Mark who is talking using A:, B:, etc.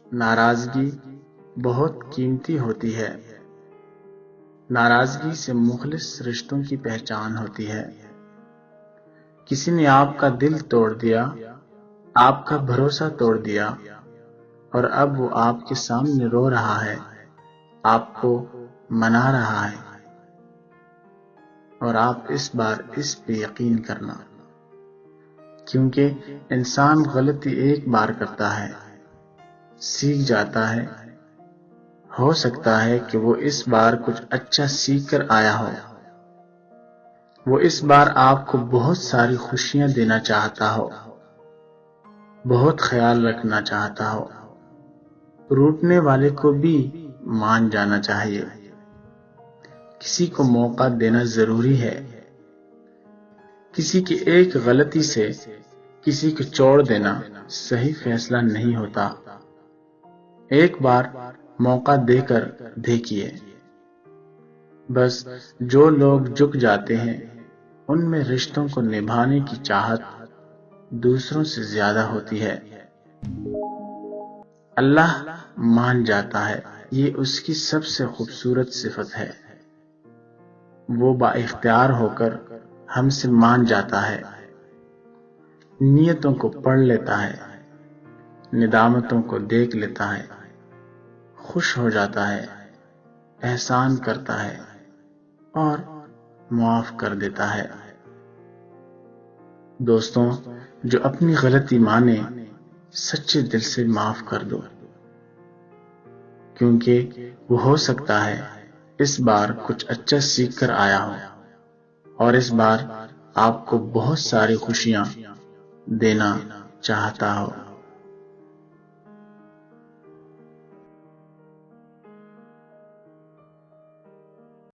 A: ناراضگی بہت قیمتی ہوتی ہے۔ ناراضگی سے مخلص رشتوں کی پہچان ہوتی ہے۔ کسی نے آپ کا دل توڑ دیا، آپ کا بھروسہ توڑ دیا، اور اب وہ آپ کے سامنے رو رہا ہے، آپ کو منا رہا ہے، اور آپ اس بار اس پہ یقین کرنا، کیونکہ انسان غلطی ایک بار کرتا ہے، سیکھ جاتا ہے۔ ہو سکتا ہے کہ وہ اس بار کچھ اچھا سیکھ کر آیا ہو۔ وہ اس بار آپ کو بہت ساری خوشیاں دینا چاہتا ہو، بہت خیال رکھنا چاہتا ہو۔ روٹنے والے کو بھی مان جانا چاہیے۔ کسی کو موقع دینا ضروری ہے۔ کسی کی ایک غلطی سے کسی کو چھوڑ دینا صحیح فیصلہ نہیں ہوتا۔ ایک بار موقع دے کر دیکھیے۔ بس جو لوگ جھک جاتے ہیں ان میں رشتوں کو نبھانے کی چاہت دوسروں سے زیادہ ہوتی ہے۔ اللہ مان جاتا ہے، یہ اس کی سب سے خوبصورت صفت ہے۔ وہ با اختیار ہو کر ہم سے مان جاتا ہے، نیتوں کو پڑھ لیتا ہے، ندامتوں کو دیکھ لیتا ہے، خوش ہو جاتا ہے، احسان کرتا ہے اور معاف کر دیتا ہے۔ دوستوں، جو اپنی غلطی مانے سچے دل سے معاف کر دو، کیونکہ وہ ہو سکتا ہے اس بار کچھ اچھا سیکھ کر آیا ہو، اور اس بار آپ کو بہت ساری خوشیاں دینا چاہتا ہو۔